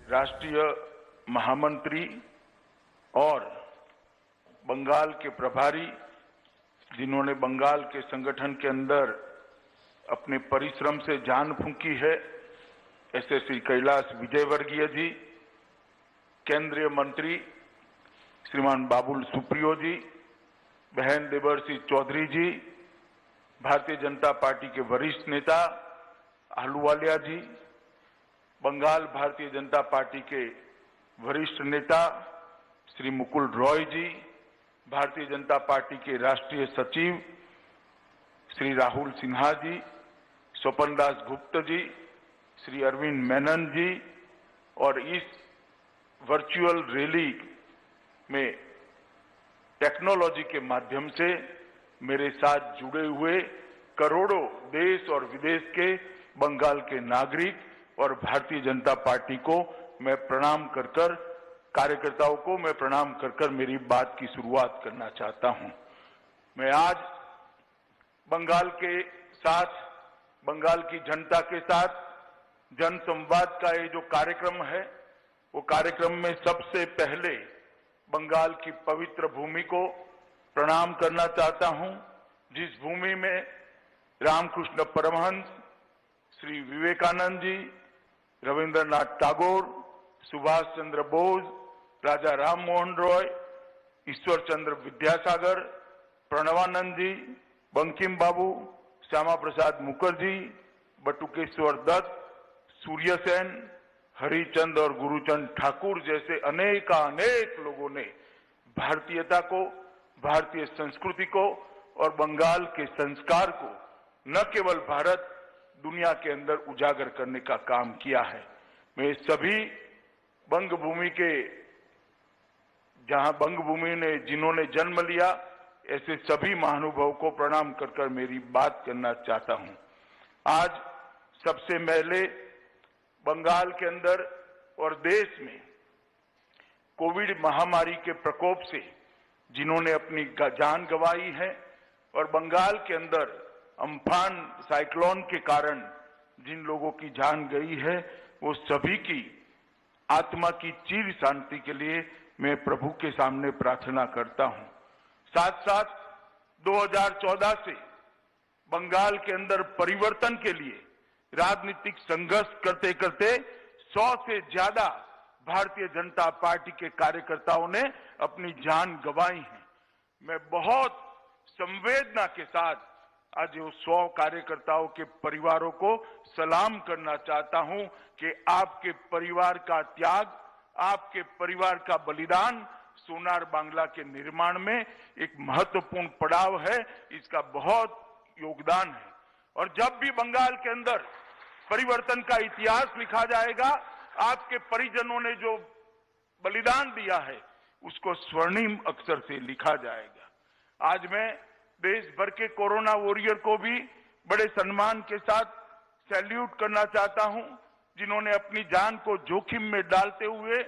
राष्ट्रीय महामंत्री और बंगाल के प्रभारी, जिन्होंने बंगाल के संगठन के अंदर अपने परिश्रम से जान फूंकी है, ऐसे श्री कैलाश विजयवर्गीय जी, केंद्रीय मंत्री श्रीमान बाबुल सुप्रियो जी, बहन देवर्षी चौधरी जी, भारतीय जनता पार्टी के वरिष्ठ नेता आहलूवालिया जी, बंगाल भारतीय जनता पार्टी के वरिष्ठ नेता श्री मुकुल रॉय जी, भारतीय जनता पार्टी के राष्ट्रीय सचिव श्री राहुल सिन्हा जी, स्वपन दास गुप्त जी, श्री अरविंद मेनन जी, और इस वर्चुअल रैली में टेक्नोलॉजी के माध्यम से मेरे साथ जुड़े हुए करोड़ों देश और विदेश के बंगाल के नागरिक और भारतीय जनता पार्टी को मैं प्रणाम कर कर, कार्यकर्ताओं को मैं प्रणाम कर कर मेरी बात की शुरुआत करना चाहता हूं। मैं आज बंगाल के साथ, बंगाल की जनता के साथ जनसंवाद का ये जो कार्यक्रम है, वो कार्यक्रम में सबसे पहले बंगाल की पवित्र भूमि को प्रणाम करना चाहता हूं, जिस भूमि में रामकृष्ण परमहंस, श्री विवेकानंद जी, रविंद्रनाथ टैगोर, सुभाष चंद्र बोस, राजा राम मोहन रॉय, ईश्वर चंद्र विद्यासागर, प्रणवानंद जी, बंकिम बाबू, श्यामा प्रसाद मुखर्जी, बटुकेश्वर दत्त, सूर्य सेन, हरिचंद और गुरुचंद ठाकुर जैसे अनेक लोगों ने भारतीयता को, भारतीय संस्कृति को और बंगाल के संस्कार को न केवल भारत, दुनिया के अंदर उजागर करने का काम किया है। मैं सभी बंगभूमि के, जहां बंगभूमि ने जिन्होंने जन्म लिया, ऐसे सभी महानुभावों को प्रणाम कर कर मेरी बात करना चाहता हूं। आज सबसे पहले बंगाल के अंदर और देश में कोविड महामारी के प्रकोप से जिन्होंने अपनी जान गंवाई है और बंगाल के अंदर अम्फान साइक्लोन के कारण जिन लोगों की जान गई है, वो सभी की आत्मा की चिर शांति के लिए मैं प्रभु के सामने प्रार्थना करता हूं। साथ साथ 2014 से बंगाल के अंदर परिवर्तन के लिए राजनीतिक संघर्ष करते करते 100 से ज्यादा भारतीय जनता पार्टी के कार्यकर्ताओं ने अपनी जान गंवाई है। मैं बहुत संवेदना के साथ आज वो 100 कार्यकर्ताओं के परिवारों को सलाम करना चाहता हूं कि आपके परिवार का त्याग, आपके परिवार का बलिदान सोनार बांग्ला के निर्माण में एक महत्वपूर्ण पड़ाव है, इसका बहुत योगदान है। और जब भी बंगाल के अंदर परिवर्तन का इतिहास लिखा जाएगा, आपके परिजनों ने जो बलिदान दिया है उसको स्वर्णिम अक्षर से लिखा जाएगा। आज मैं देश भर के कोरोना वॉरियर को भी बड़े सम्मान के साथ सैल्यूट करना चाहता हूं, जिन्होंने अपनी जान को जोखिम में डालते हुए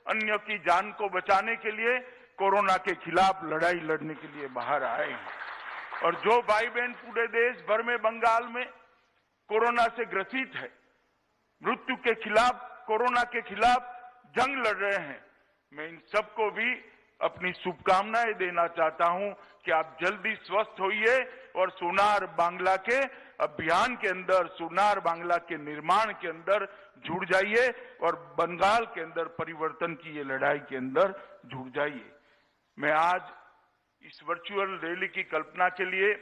अन्य की जान को बचाने के लिए कोरोना के खिलाफ लड़ाई लड़ने के लिए बाहर आए हैं। और जो भाई बहन पूरे देश भर में बंगाल में कोरोना से ग्रसित है, मृत्यु के खिलाफ, कोरोना के खिलाफ जंग लड़ रहे हैं, मैं इन सबको भी अपनी शुभकामनाएं देना चाहता हूं कि आप जल्दी स्वस्थ होइए और सोनार बांग्ला के अभियान के अंदर, सोनार बांग्ला के निर्माण के अंदर जुड़ जाइए और बंगाल के अंदर परिवर्तन की ये लड़ाई के अंदर जुड़ जाइए। मैं आज इस वर्चुअल रैली की कल्पना के लिए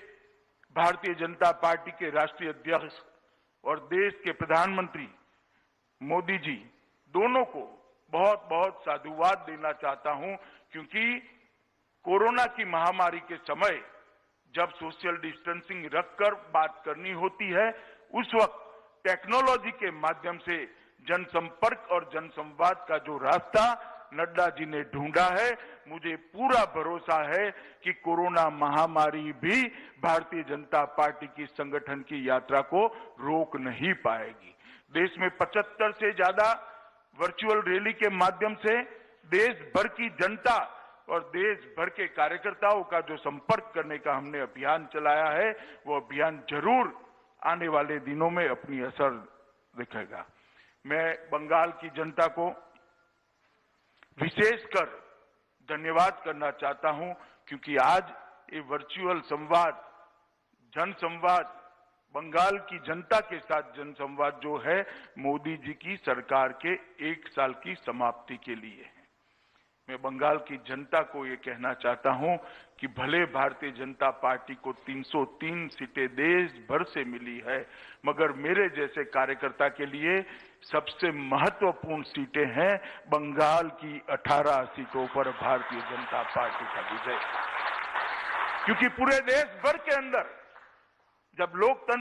भारतीय जनता पार्टी के राष्ट्रीय अध्यक्ष और देश के प्रधानमंत्री मोदी जी दोनों को बहुत बहुत साधुवाद देना चाहता हूं, क्योंकि कोरोना की महामारी के समय जब सोशल डिस्टेंसिंग रखकर बात करनी होती है, उस वक्त टेक्नोलॉजी के माध्यम से जनसंपर्क और जनसंवाद का जो रास्ता नड्डा जी ने ढूंढा है, मुझे पूरा भरोसा है कि कोरोना महामारी भी भारतीय जनता पार्टी की संगठन की यात्रा को रोक नहीं पाएगी। देश में 75 से ज्यादा वर्चुअल रैली के माध्यम से देश भर की जनता और देश भर के कार्यकर्ताओं का जो संपर्क करने का हमने अभियान चलाया है, वो अभियान जरूर आने वाले दिनों में अपनी असर दिखेगा। मैं बंगाल की जनता को विशेषकर धन्यवाद करना चाहता हूं, क्योंकि आज ये वर्चुअल संवाद, जनसंवाद, बंगाल की जनता के साथ जनसंवाद जो है, मोदी जी की सरकार के 1 साल की समाप्ति के लिए है। मैं बंगाल की जनता को ये कहना चाहता हूं कि भले भारतीय जनता पार्टी को 303 सीटें देश भर से मिली है, मगर मेरे जैसे कार्यकर्ता के लिए सबसे महत्वपूर्ण सीटें हैं बंगाल की 18 सीटों पर भारतीय जनता पार्टी का विजय। क्योंकि पूरे देश भर के अंदर जब लोकतंत्र